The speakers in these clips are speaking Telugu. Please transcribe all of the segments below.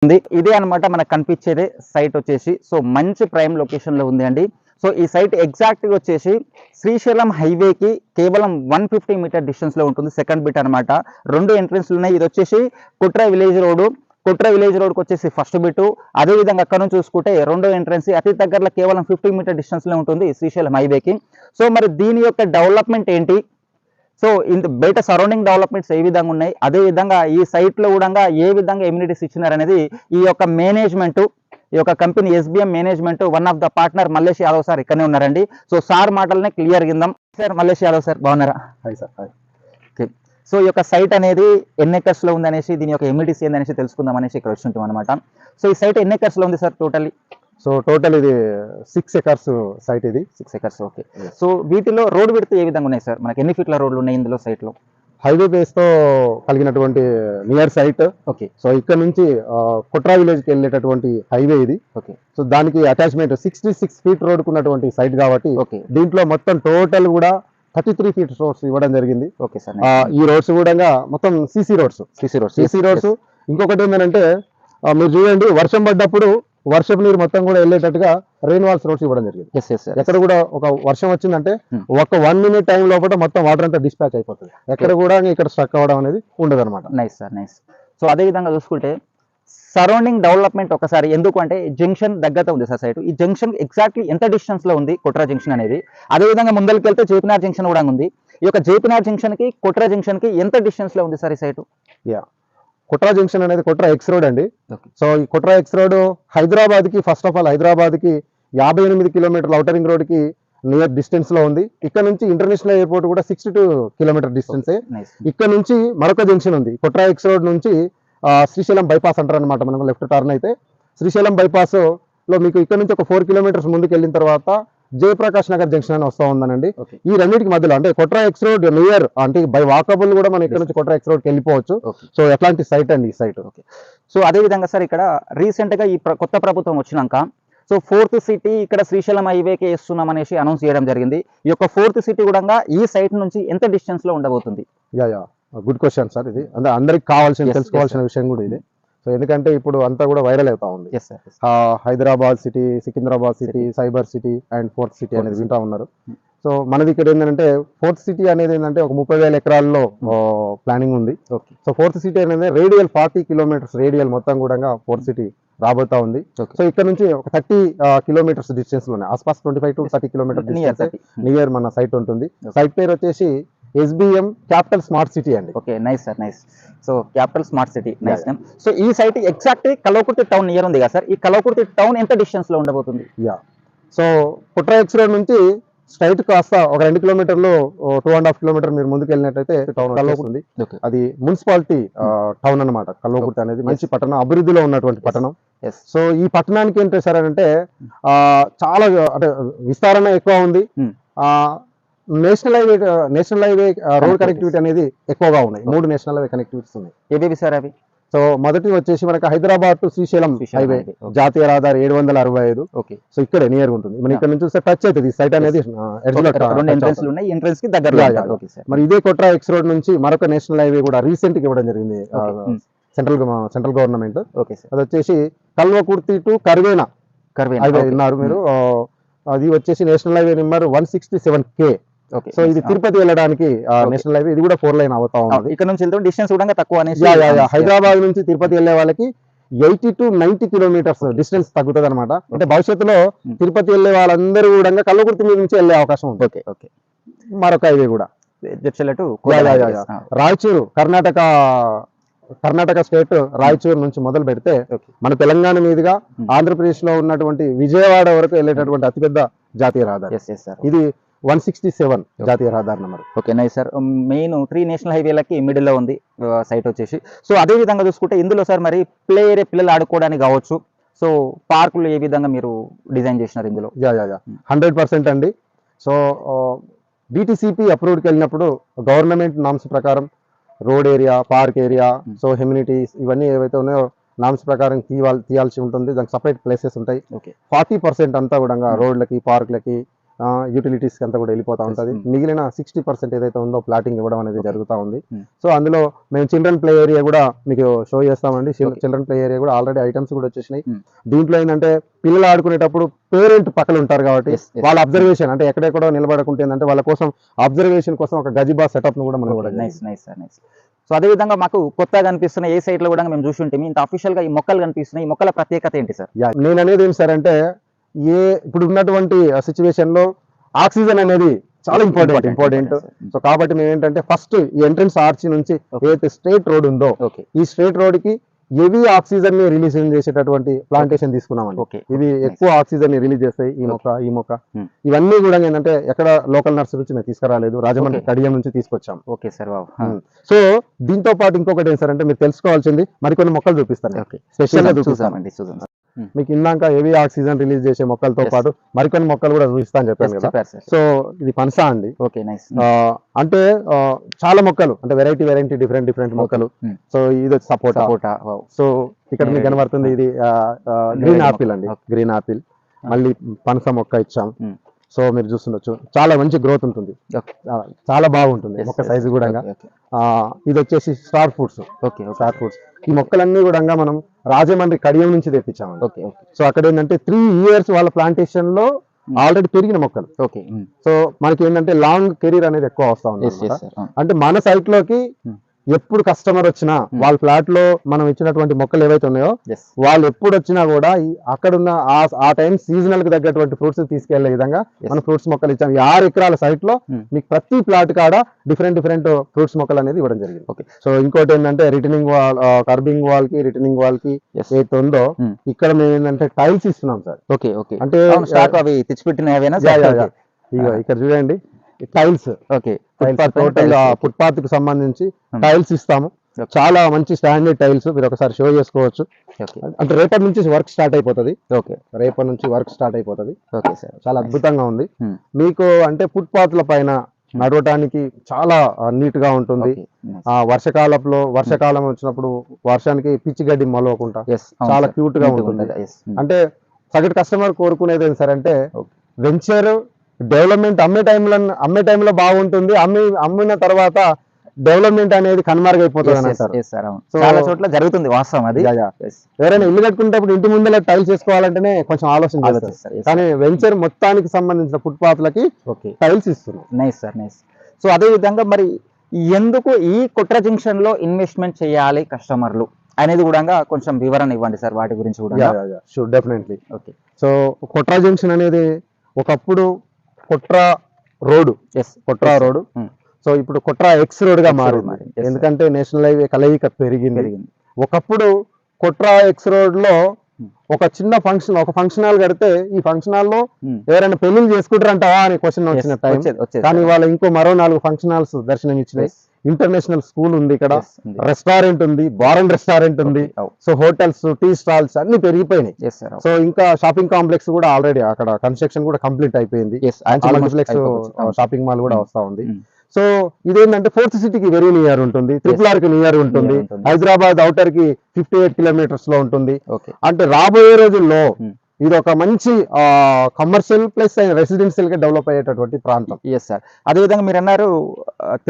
ఇదే అనమాట మనకు కనిపించేది సైట్ వచ్చేసి. సో మంచి ప్రైమ్ లొకేషన్లో ఉంది అండి. సో ఈ సైట్ ఎగ్జాక్ట్గా వచ్చేసి శ్రీశైలం హైవేకి కేవలం 150 మీటర్ డిస్టెన్స్లో ఉంటుంది. సెకండ్ బిట్ అనమాట. 2 ఎంట్రెన్స్లు ఉన్నాయి. ఇది వచ్చేసి కుట్ర విలేజ్ రోడ్కి వచ్చేసి ఫస్ట్ బిట్. అదేవిధంగా అక్కడ నుంచి చూసుకుంటే రెండో ఎంట్రెన్స్ అతి దగ్గరలో కేవలం 50 మీటర్ డిస్టెన్స్లో ఉంటుంది శ్రీశైలం హైవేకి. సో మరి దీని యొక్క డెవలప్మెంట్ ఏంటి, సో బయట సరౌండింగ్ డెవలప్మెంట్స్ ఏ విధంగా ఉన్నాయి, అదే విధంగా ఈ సైట్లో కూడా ఏ విధంగా ఎమ్యూనిటీస్ ఇచ్చినారనేది ఈ యొక్క మేనేజ్మెంట్, ఈ యొక్క company SBM management one of the partner Mallesh Yadav sir ఇక్కడనే ఉన్నారండి. సో సార్ మాటలనే క్లియర్ కిందాం. సార్ మల్లేష్ యాదవ్ సార్ బాగున్నారా? Hi sir. Hi. Okay. So ఈ యొక్క సైట్ అనేది ఎన్ని ఎకర్స్లో ఉంది అనేసి, దీని యొక్క ఎమ్యూనిటీస్ ఏందనేసి తెలుసుకుందాం అనేసి ఇక్కడ వచ్చుంటాం అనమాట. సో ఈ సైట్ ఎన్ని ఎకర్స్లో ఉంది సార్ టోటల్లీ? సో టోటల్ ఇది 6 ఎకర్స్ సైట్. ఇది 6 ఎకర్స్. ఓకే. సో వీటిలో రోడ్ విడ్త్ ఏ విధంగా ఉన్నాయి సార్? మనకి ఎన్ని ఫీట్ల రోడ్లు ఉన్నాయి ఇందులో సైట్లో? హైవే బేస్ తో కలిగినటువంటి నియర్ సైట్. ఓకే. సో ఇక్కడ నుంచి కుట్రా విలేజ్ కి వెళ్ళేటటువంటి హైవే ఇది. ఓకే. సో దానికి అటాచ్మెంట్ 66 ఫీట్ రోడ్ కున్నటువంటి సైట్ కాబట్టి ఓకే. దీంట్లో మొత్తం టోటల్ కూడా 33 ఫీట్ రోడ్స్ ఇవ్వడం జరిగింది. Okay sir. ఈ రోడ్స్ కూడా మొత్తం సిసి రోడ్స్. ఇంకొకటి ఏంటంటే మీరు చూడండి, వర్షం పడ్డప్పుడు వర్షపు నీరు మొత్తం కూడా వెళ్ళేటట్టుగా రెయిన్ వాల్స్ రోడ్స్ ఇవ్వడం జరిగింది. ఎక్కడ కూడా ఒక వర్షం వచ్చిందంటే ఒక 1 మినిట్ టైం లోపల మొత్తం వాటర్ అంతా డిస్పాచ్ అయిపోతుంది. ఎక్కడ కూడా ఇక్కడ స్ట్రక్ అవ్వడం అనేది ఉండదు అనమాట. Nice sir, nice. సో అదే విధంగా చూసుకుంటే సరౌండింగ్ డెవలప్మెంట్ ఒకసారి, ఎందుకు అంటే జంక్షన్ దగ్గరతో ఉంది సార్ సైట్. ఈ జంక్షన్ ఎగ్జాక్ట్లీ ఎంత డిస్టెన్స్ లో ఉంది కుట్రా జంక్షన్ అనేది, అదేవిధంగా ముందరికి వెళ్తే జేపీనార్ జంక్షన్ కూడా ఉంది. ఈ యొక్క జేపీనార్ జంక్షన్ కి కుట్రా జంక్షన్ కి ఎంత డిస్టెన్స్ లో ఉంది సార్ ఈ సైట్? కుట్రా జంక్షన్ అనేది కుట్రా ఎక్స్ రోడ్ అండి. సో ఈ కుట్రా ఎక్స్ రోడ్ హైదరాబాద్ కి, ఫస్ట్ ఆఫ్ ఆల్ హైదరాబాద్ కి 58 కిలోమీటర్ల ఔటర్ రింగ్ రోడ్ కి నియర్ డిస్టెన్స్ లో ఉంది. ఇక్కడ నుంచి ఇంటర్నేషనల్ ఎయిర్పోర్ట్ కూడా 62 కిలోమీటర్ డిస్టెన్స్. ఇక్కడ నుంచి మరొక జంక్షన్ ఉంది కుట్రా ఎక్స్ రోడ్ నుంచి శ్రీశైలం బైపాస్ అంటారు అనమాట. మనం లెఫ్ట్ టర్న్ అయితే శ్రీశైలం బైపాస్ లో మీకు ఇక్కడ నుంచి ఒక 4 కిలోమీటర్స్ ముందుకు వెళ్ళిన తర్వాత జయప్రకాష్ నగర్ జంక్షన్ అని వస్తూ ఉందనండి. ఈ రెండింటికి మధ్యలో అంటే కుట్రా ఎక్స్ రోడ్ నియర్, అంటే బై వాకబుల్ కూడా మనం ఇక్కడ నుంచి కుట్రా ఎక్స్ రోడ్కి వెళ్ళిపోవచ్చు. సో ఎట్లాంటి సైట్ అండి ఈ సైట్. సో అదే విధంగా సార్ ఇక్కడ రీసెంట్ గా ఈ కొత్త ప్రభుత్వం వచ్చినాక సో 4th సిటీ ఇక్కడ శ్రీశైలం హైవేకి వేస్తున్నాం అనేసి అనౌన్స్ చేయడం జరిగింది. ఈ యొక్క 4th సిటీ కూడా ఈ సైట్ నుంచి ఎంత డిస్టెన్స్ లో ఉండబోతుంది? Good question sir. ఇది అంటే అందరికి కావాల్సిన తెలుసుకోవాల్సిన విషయం కూడా ఇది. సో ఎందుకంటే ఇప్పుడు అంతా కూడా వైరల్ అవుతా ఉంది. Hyderabad city, Secunderabad city, cyber city and 4th city అనేది వింటా ఉన్నారు. సో మనది ఇక్కడ ఏంటంటే 4th సిటీ అనేది ఏంటంటే ఒక 30,000 ఎకరాల్లో ప్లానింగ్ ఉంది. సో 4th సిటీ అనేది రేడియల్ 40 కిలోమీటర్స్ రేడియల్ మొత్తం కూడా 4th సిటీ రాబోతా ఉంది. సో ఇక్కడ నుంచి ఒక 30 కిలోమీటర్స్ డిస్టెన్స్ లోనే ఆస్పాస్ 25 to 30 కిలోమీటర్ నియర్ మన సైట్ ఉంటుంది. సైట్ పేరు వచ్చేసి ఎస్బిఎం క్యాపిటల్ స్మార్ట్ సిటీ అండి. Okay, nice sir, nice. So capital smart city, nice name. So ఈ site exact Kalwakurthy town near ఉంది కదా సార్. ఈ కల్వకుర్తి టౌన్ ఎంత డిస్టెన్స్ లో ఉండబోతుంది? సో కుట్రా ఎక్స్ రోడ్ నుంచి స్ట్రైట్ కాస్త ఒక 2 కిలోమీటర్లు 2.5 కిలోమీటర్ మీరు ముందుకు వెళ్ళినట్టయితే టౌన్ కల్వకుర్తి. అది మున్సిపాలిటీ టౌన్ అనమాట. కల్వకుర్తి అనేది మంచి పట్టణం, అభివృద్ధిలో ఉన్నటువంటి పట్టణం. సో ఈ పట్టణానికి ఏంటి సార్ అంటే చాలా అంటే విస్తరణ ఎక్కువ ఉంది. నేషనల్ హైవే రోడ్ కనెక్టివిటీ అనేది ఎక్కువగా ఉన్నాయి. 3 నేషనల్ హైవే కనెక్టివిటీస్ ఉన్నాయి. ఏవేవి సార్ అవి? సో మొదటి వచ్చేసి మనకి హైదరాబాద్ టు శ్రీశైలం హైవే, జాతీయ రహదారి 765. సో ఇక్కడ నియర్ ఉంటుంది. మన ఇక్కడ నుంచి చూస్తే టచ్ అవుతుంది సైట్ అనేది. మరి ఇదే కుట్రా ఎక్స్ రోడ్ నుంచి మరొక నేషనల్ హైవే కూడా రీసెంట్ గా ఇవ్వడం జరిగింది సెంట్రల్ గవర్నమెంట్. అది వచ్చేసి కల్వకుర్తి టు కర్వేనా హైవే విన్నారు మీరు. అది వచ్చేసి national highway number 167K. So ఇది తిరుపతి వెళ్ళడానికి నేషనల్ హైవే. ఇది కూడా 4 లైన్ అవుతా ఉంది. ఇక్కడ నుంచి వెళ్తే డిస్టెన్స్ కూడా తక్కువ. హైదరాబాద్ నుంచి తిరుపతి వెళ్ళే వాళ్ళకి 80 to 90 కిలోమీటర్స్ డిస్టెన్స్ తగ్గుతుంది అనమాట. అంటే భవిష్యత్తులో తిరుపతి వెళ్ళే వాళ్ళందరూ కూడా కల్వకుర్తి మీద నుంచి వెళ్ళే అవకాశం ఉంది. మరొక హైవే కూడా రాయచూరు, కర్ణాటక స్టేట్ రాయచూరు నుంచి మొదలు పెడితే మన తెలంగాణ మీదుగా ఆంధ్రప్రదేశ్ లో ఉన్నటువంటి విజయవాడ వరకు వెళ్ళేటటువంటి అతిపెద్ద జాతీయ రహదారి ఇది. 167 జాతీయ రహదారి నెంబర్. Okay, nice sir. Main 3 national హైవేలకి మిడిల్ లో ఉంది సైట్ వచ్చేసి. సో అదే విధంగా చూసుకుంటే ఇందులో సార్ మరి ప్లే ఏరియా, పిల్లలు ఆడుకోవడానికి కావచ్చు, సో పార్కులు ఏ విధంగా మీరు డిజైన్ చేసినారు ఇందులో? 100% అండి. సో డిటిసిపి అప్రూవ్డ్కి వెళ్ళినప్పుడు గవర్నమెంట్ నామ్స్ ప్రకారం road area, park area, so amenities ఇవన్నీ ఏవైతే ఉన్నాయో నామ్స్ ప్రకారం తీయాల్సి ఉంటుంది. దానికి సపరేట్ ప్లేసెస్ ఉంటాయి. 40% అంతా కూడా రోడ్లకి, పార్కులకి యూటిలిటీస్ అంతా కూడా వెళ్ళిపోతా ఉంటుంది. మిగిలిన 60% ఏదైతే ఉందో ప్లాటింగ్ ఇవ్వడం అనేది జరుగుతూ ఉంది. సో అందులో మేము చిల్డ్రన్ ప్లే ఏరియా కూడా మీకు షో చేస్తామండి. చిల్డ్రన్ ప్లే ఏరియా కూడా ఆల్రెడీ ఐటమ్స్ కూడా వచ్చేసినాయి. దీంట్లో ఏంటంటే పిల్లలు ఆడుకునేటప్పుడు పేరెంట్ పక్కన ఉంటారు కాబట్టి వాళ్ళ అబ్జర్వేషన్ అంటే ఎక్కడెక్కడో నిలబడకుంటే ఏంటంటే వాళ్ళ కోసం అబ్జర్వేషన్ కోసం ఒక గజిబా సెటప్ ను కూడా మనం కూడా సో అదే విధంగా మాకు కొత్తగా కనిపిస్తున్న ఏ సైట్ లో కూడా మేము చూసి ఉంటే ఇంత అఫీషియల్ గా ఈ మొక్కలు కనిపిస్తున్నాయి. ఈ మొక్కల ప్రత్యేకత ఏంటి సార్? నేను అనేది ఏం సార్ అంటే ఇప్పుడు ఉన్నటువంటి సిచ్యువేషన్ లో ఆక్సిజన్ అనేది చాలా ఇంపార్టెంట్. సో కాబట్టి మేము ఏంటంటే ఫస్ట్ ఈ ఎంట్రన్స్ ఆర్చ్ నుంచి ఏదైతే స్ట్రేట్ రోడ్ ఉందో ఈ స్ట్రేట్ రోడ్ కి హెవీ ఆక్సిజన్ ని రిలీజ్ చేసేటటువంటి ప్లాంటేషన్ తీసుకున్నామండి. ఇవి ఎక్కువ ఆక్సిజన్ ని రిలీజ్ చేస్తాయి. ఈ మొక్క ఇవన్నీ కూడా ఏంటంటే ఎక్కడ లోకల్ నర్సరీ నుంచి మేము తీసుకురాలేదు, రాజమండ్రి కడియం నుంచి తీసుకొచ్చాం. Okay sir. సో దీంతో పాటు ఇంకొకటి ఏం సార్ అంటే మీరు తెలుసుకోవాల్సింది మరికొన్ని మొక్కలు చూపిస్తాను. స్పెషల్ గా చూపిస్తామండి. మీకు ఇందాక హెవీ ఆక్సిజన్ రిలీజ్ చేసే మొక్కలతో పాటు మరికొన్ని మొక్కలు కూడా చూపిస్తాను చెప్పాను కదా. సో ఇది పనస అండి. అంటే చాలా మొక్కలు అంటే వెరైటీ డిఫరెంట్ మొక్కలు. సో ఇది వచ్చి సపోటా. సో ఇక్కడ మీకు కనబడుతుంది ఇది గ్రీన్ ఆపిల్ అండి. Green apple. మళ్ళీ పనస మొక్క ఇచ్చాం. సో మీరు చూస్తుండొచ్చు చాలా మంచి గ్రోత్ ఉంటుంది, చాలా బాగుంటుంది మొక్క సైజు కూడా. ఇది వచ్చేసి స్టార్ ఫ్రూట్స్. ఈ మొక్కలన్నీ కూడా మనం రాజమండ్రి కడియం నుంచి తెప్పించామండి. సో అక్కడ ఏంటంటే 3 years వాళ్ళ ప్లాంటేషన్ లో ఆల్రెడీ పెరిగిన మొక్కలు. సో మనకి ఏంటంటే లాంగ్ కెరీర్ అనేది ఎక్కువ వస్తా ఉంది. అంటే మన సైట్ లోకి ఎప్పుడు కస్టమర్ వచ్చినా వాళ్ళ ఫ్లాట్ లో మనం ఇచ్చినటువంటి మొక్కలు ఏవైతే ఉన్నాయో వాళ్ళు ఎప్పుడు వచ్చినా కూడా అక్కడ ఉన్న ఆ టైం సీజనల్ కి తగ్గటువంటి ఫ్రూట్స్ తీసుకెళ్లే విధంగా మనం ఫ్రూట్స్ మొక్కలు ఇచ్చాం. 6 ఎకరాల సైట్ లో మీకు ప్రతి ప్లాట్ కాడ డిఫరెంట్ ఫ్రూట్స్ మొక్కలు అనేది ఇవ్వడం జరిగింది. సో ఇంకోటి ఏంటంటే రిటర్నింగ్ వాల్, కర్బింగ్ వాల్ కి ఏదైతే ఉందో ఇక్కడ మేము ఏంటంటే టైల్స్ ఇస్తున్నాం సార్. అంటే అవి తెచ్చిపెట్టిన ఇక్కడ చూడండి టైల్స్. టోటల్ ఫుట్పాత్ కి సంబంధించి టైల్స్ ఇస్తాము. చాలా మంచి స్టాండర్డ్ టైల్స్ మీరు ఒకసారి షో చేసుకోవచ్చు. అంటే రేపటి నుంచి వర్క్ స్టార్ట్ అయిపోతుంది. చాలా అద్భుతంగా ఉంది. మీకు అంటే ఫుట్పాత్ల పైన నడవటానికి చాలా నీట్ గా ఉంటుంది. వర్షాకాలం వచ్చినప్పుడు వర్షానికి పిచ్చి గడ్డి మొలవకుండా చాలా క్యూట్ గా ఉంటుంది. అంటే సగటు కస్టమర్ కోరుకునేది ఏం సార్ అంటే వెంచర్ డెవలప్మెంట్ అమ్మే టైంలో బాగుంటుంది, అమ్మిన తర్వాత డెవలప్మెంట్ అనేది కనుమరుగైపోతుంది అని అంటారు. చాలా చోట్ల జరుగుతుంది వాస్తవం అది. ఎవరైనా ఇల్లు కట్టుకునేటప్పుడు ఇంటి ముందర టైల్స్ చేసుకోవాలంటేనే కొంచెం ఆలోచన చేస్తారు, కానీ వెంచర్ మొత్తానికి సంబంధించిన ఫుట్పాత్లకి టైల్స్ ఇస్తున్నారు. నైస్. సో అదే విధంగా మరి ఎందుకు ఈ కుట్ర జంక్షన్ లో ఇన్వెస్ట్మెంట్ చేయాలి కస్టమర్లు అనేది కూడా కొంచెం వివరణ ఇవ్వండి సార్ వాటి గురించి కూడా. Sure, definitely. సో కుట్ర జంక్షన్ అనేది ఒకప్పుడు కుట్రా రోడ్. సో ఇప్పుడు కుట్రా ఎక్స్ రోడ్ గా మారింది. ఎందుకంటే నేషనల్ హైవే కలయిక పెరిగింది. ఒకప్పుడు కుట్రా ఎక్స్ రోడ్ లో ఒక చిన్న ఫంక్షన్ హాల్ కడితే ఈ ఫంక్షన్ హాల్ లో ఎవరైనా పెళ్లిళ్ళు చేసుకుంటారంటావా అని క్వశ్చన్ వచ్చిన టైం. కానీ వాళ్ళ ఇంకో మరో 4 ఫంక్షన్ హాల్స్ దర్శనం ఇచ్చినాయి. ఇంటర్నేషనల్ స్కూల్ ఉంది, ఇక్కడ రెస్టారెంట్ ఉంది, బార్ అండ్ రెస్టారెంట్ ఉంది. సో హోటల్స్, టీ స్టాల్స్ అన్ని పెరిగిపోయినాయి. సో ఇంకా షాపింగ్ కాంప్లెక్స్ కూడా ఆల్రెడీ అక్కడ కన్స్ట్రక్షన్ కూడా కంప్లీట్ అయిపోయింది. మల్టీప్లెక్స్ షాపింగ్ మాల్ కూడా వస్తా ఉంది. సో ఇదేంటంటే 4th సిటీకి వెరీ నియర్ ఉంటుంది, RRR కి నియర్ ఉంటుంది, హైదరాబాద్ అవుటర్ కి 58 kilometers లో ఉంటుంది. అంటే రాబోయే రోజుల్లో ఇది ఒక మంచి కమర్షియల్ ప్లస్ రెసిడెన్షియల్ గా డెవలప్ అయ్యేటటువంటి ప్రాంతం. సార్ అదే విధంగా మీరు అన్నారు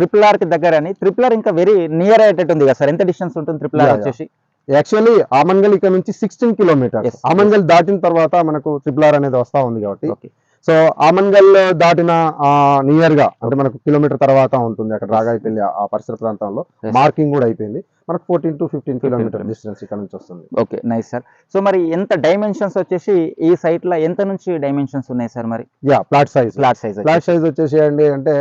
RRR కి దగ్గర అని. RRR ఇంకా వెరీ నియర్ అయ్యేటట్టుంది కదా సార్? ఎంత డిస్టెన్స్ ఉంటుంది RRR వచ్చేసి? యాక్చువల్లీ ఆమన్గల్ ఇక్కడ నుంచి 16 kilometers. ఆమన్గల్ దాటిన తర్వాత మనకు RRR అనేది వస్తా ఉంది కాబట్టి సో ఆమన్గల్ దాటిన నియర్ గా అంటే మనకు కిలోమీటర్ తర్వాత ఉంటుంది అక్కడ రాగాయపల్లి ఆ పరిసర ప్రాంతంలో మార్కింగ్ కూడా అయిపోయింది. మనకు 14 to 15 kilometer డిస్టెన్స్ ఇక్కడ నుంచి వస్తుంది. Okay, nice sir. సో మరి ఎంత డైమెన్షన్స్ వచ్చేసి ఈ సైట్ లో ఎంత నుంచి డైమెన్షన్స్ ఉన్నాయి సార్? మరి ఫ్లాట్ సైజ్ వచ్చేసి అండి అంటే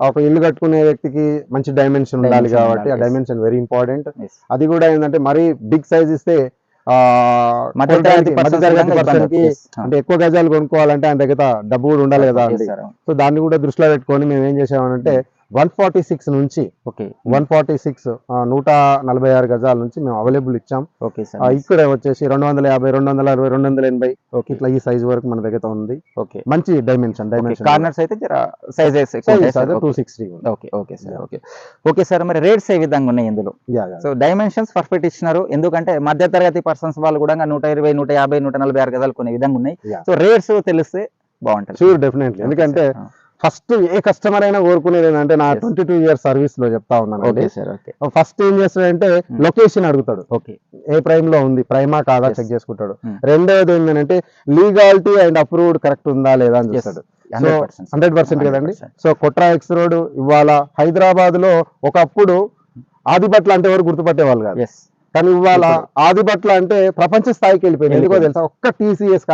ఒక ఇల్లు కట్టుకునే వ్యక్తికి మంచి డైమెన్షన్ ఉండాలి కాబట్టి ఆ డైమెన్షన్ వెరీ ఇంపార్టెంట్. అది కూడా ఏంటంటే మరీ బిగ్ సైజ్ ఇస్తే మధ్యతరగతి పర్సన్ కి అంటే ఎక్కువ గజాలు కొనుక్కోవాలంటే ఆయన దగ్గర డబ్బు కూడా ఉండాలి కదా అండి. సో దాన్ని కూడా దృష్టిలో పెట్టుకొని మేము ఏం చేసామనంటే 146 నుంచి 146 146 గజాల నుంచి మేము అవైలబుల్ ఇచ్చాం. ఇక్కడ వచ్చేసి 250, 260, 280 ఇట్లా ఈ సైజ్ వరకు మన దగ్గర ఉంది. మంచి డైమెన్షన్ కార్నర్స్ అయితే సైజెస్ 260. Okay sir. మరి రేట్స్ ఏ విధంగా ఉన్నాయి ఇందులో? సో డైమెన్షన్స్ పర్ఫెక్ట్ ఇచ్చినారు, ఎందుకంటే మధ్య తరగతి పర్సన్స్ వాళ్ళు కూడా 120, 150, 146 గజాలు కొనే విధంగా ఉన్నాయి. సో రేట్స్ తెలిస్తే బాగుంటుంది. Sure definitely. ఎందుకంటే ఫస్ట్ ఏ కస్టమర్ అయినా కోరుకునేది ఏంటంటే, నా 22 ఇయర్స్ సర్వీస్ లో చెప్తా ఉన్నాను. Okay sir. ఓకే. ఫస్ట్ ఏం చేస్తాడంటే లొకేషన్ అడుగుతాడు, ఓకే ఏ ప్రైమ్ లో ఉంది, ప్రైమా కాదా Yes. చెక్ చేసుకుంటాడు. రెండవది ఏంటంటే లీగాలిటీ అండ్ అప్రూవ్డ్ కరెక్ట్ ఉందా లేదా అని చూస్తాడు. 100% కదండి. సో కొట్రా ఎక్స్ రోడ్ ఇవాళ హైదరాబాద్ లో ఒకప్పుడు ఆదిబట్ల అంటే ఎవరు గుర్తుపట్టేవాళ్ళు కాదు, కానీ ఇవాళ ఆదిబట్ల అంటే ప్రపంచ స్థాయికి వెళ్ళిపోయింది. ఎందుకో తెలుసా? ఒక్క టీసీఎస్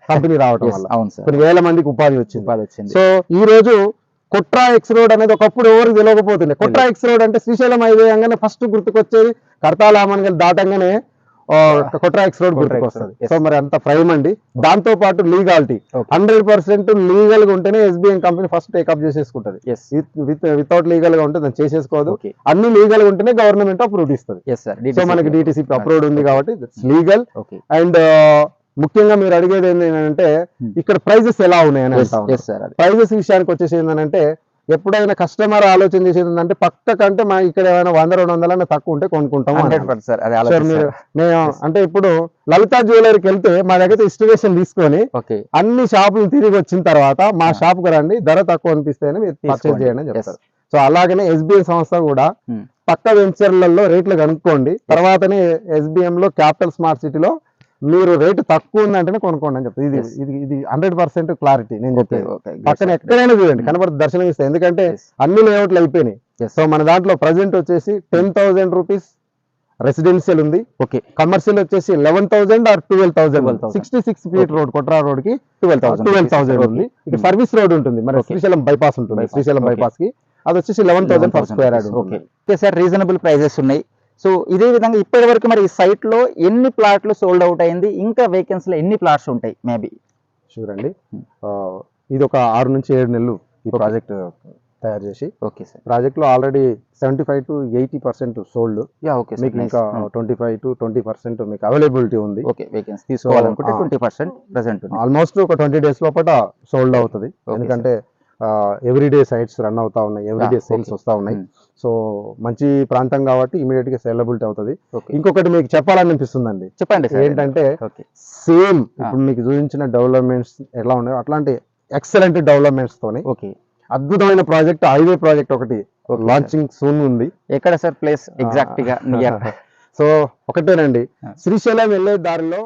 కంపెనీ రావడం వల్ల అవును సార్. కొన్ని వేల మందికి ఉపాధి వచ్చింది. వచ్చింది. సో ఈ రోజు కొట్రా ఎక్స్ రోడ్ అనేది ఒకప్పుడు ఎవరికి తెలియకపోతుంది. కొట్రా ఎక్స్ రోడ్ అంటే శ్రీశైలం హైవే అనగానే ఫస్ట్ గుర్తుకొచ్చేది కర్తాలామన్గల్ దాటంగానే కొట్రా ఎక్స్ రోడ్ గుర్తుకొస్తుంది. సో మరి అంత ప్రైమ్ అండి. దాంతో పాటు లీగాలిటీ 100% లీగల్ గా ఉంటేనే ఎస్బీఐ కంపెనీ ఫస్ట్ టేకప్ చేసేసుకుంటది. వితౌట్ లీగల్ గా ఉంటే దాన్ని చేసేసుకోదు. అన్ని లీగల్ గా ఉంటేనే గవర్నమెంట్ అప్రూవ్ ఇస్తుంది. సో మనకి డిటిసి అప్రూవ్డ్ ఉంది కాబట్టి లీగల్. అండ్ ముఖ్యంగా మీరు అడిగేది ఏంటంటే ఇక్కడ ప్రైజెస్ ఎలా ఉన్నాయని అంటారు. ప్రైజెస్ విషయానికి వచ్చేసి ఏంటంటే, ఎప్పుడైనా కస్టమర్ ఆలోచన చేసేది ఏంటంటే, పక్క కంటే మా ఇక్కడ ఏమైనా 100-200 తక్కువ ఉంటే కొనుక్కుంటాం. మేము అంటే ఇప్పుడు లలితా జ్యువెలరీకి వెళ్తే మా దగ్గర ఎస్టిమేషన్ తీసుకొని అన్ని షాపులు తిరిగి వచ్చిన తర్వాత మా షాప్ కు రండి, ధర తక్కువ అనిపిస్తేనే మీరు పర్చేజ్ చేయండి అని చెప్తారు. సో అలాగనే ఎస్బీఐ సంస్థ కూడా పక్క వెంచర్లలో రేట్లు కనుక్కోండి, తర్వాతనే ఎస్బీఎం లో క్యాపిటల్ స్మార్ట్ సిటీలో మీరు రేటు తక్కువ ఉందంటేనే కొనుక్కోండి అని చెప్తారు. ఇది 100% క్లారిటీ నేను చెప్పేది. పక్కన ఎక్కడైనా చూడండి కనబడి దర్శనం ఇస్తాయి, ఎందుకంటే అన్ని లేఅవుట్లు అయిపోయినాయి. సో మన దాంట్లో ప్రజెంట్ వచ్చేసి 10,000 రూపీస్ రెసిడెన్షియల్ ఉంది. కమర్షియల్ వచ్చేసి 11,000 ఆర్ 12,000. 66 ఫీట్ రోడ్ కొట్రా రోడ్ కి 12,000 ఉంది. ఇక సర్వీస్ రోడ్ ఉంటుంది, మరి శ్రీశైలం బైపాస్ ఉంటుంది. శ్రీశైలం బైపాస్ కి అది వచ్చేసి 11,000 per square yard. Okay sir, reasonable prices ఉన్నాయి. సో ఇదే విధంగా ఇప్పటి వరకు మరి ఈ సైట్ లో ఎన్ని ప్లాట్లు సోల్డ్ అవుట్ అయింది, ఇంకా వేకెన్సీలో ఎన్ని ప్లాట్స్ ఉంటాయి మేబీ? షూర్ అండి, ఇది ఒక 6 నుంచి 7 నెలలు ఈ ప్రాజెక్ట్ తయారు చేసి. Okay sir. ప్రాజెక్ట్ లో ఆల్రెడీ 75 to 80% సోల్డ్. మీకు ఇంకా 25 to 20% మీకు అవైలబిలిటీ ఉంది. ఓకే, వేకెన్సీ తీసుకోవాలనుకుంటే 20% ప్రెసెంట్ ఆల్మోస్ట్ ఒక 20 days లోపల సోల్డ్ అవుతుంది. ఎందుకంటే ఎవ్రీడే సైట్స్ రన్ అవుతా ఉన్నాయి, ఎవ్రీడే సేల్స్ వస్తా ఉన్నాయి. సో మంచి ప్రాంతం కాబట్టి ఇమీడియట్ గా సేలబిలిటీ అవుతుంది. ఇంకొకటి మీకు చెప్పాలనిపిస్తుందండి, చెప్పండి. ఏంటంటే సేమ్ ఇప్పుడు మీకు చూపించిన డెవలప్మెంట్స్ ఎలా ఉన్నాయో అట్లాంటి ఎక్సలెంట్ డెవలప్మెంట్స్ తోని అద్భుతమైన ప్రాజెక్ట్, హైవే ప్రాజెక్ట్ ఒకటి లాంచింగ్ సూన్ ఉంది. ఎక్కడ సార్ ప్లేస్ ఎగ్జాక్ట్ గా? సో ఒకటేనండి, శ్రీశైలం వెళ్ళే దారిలో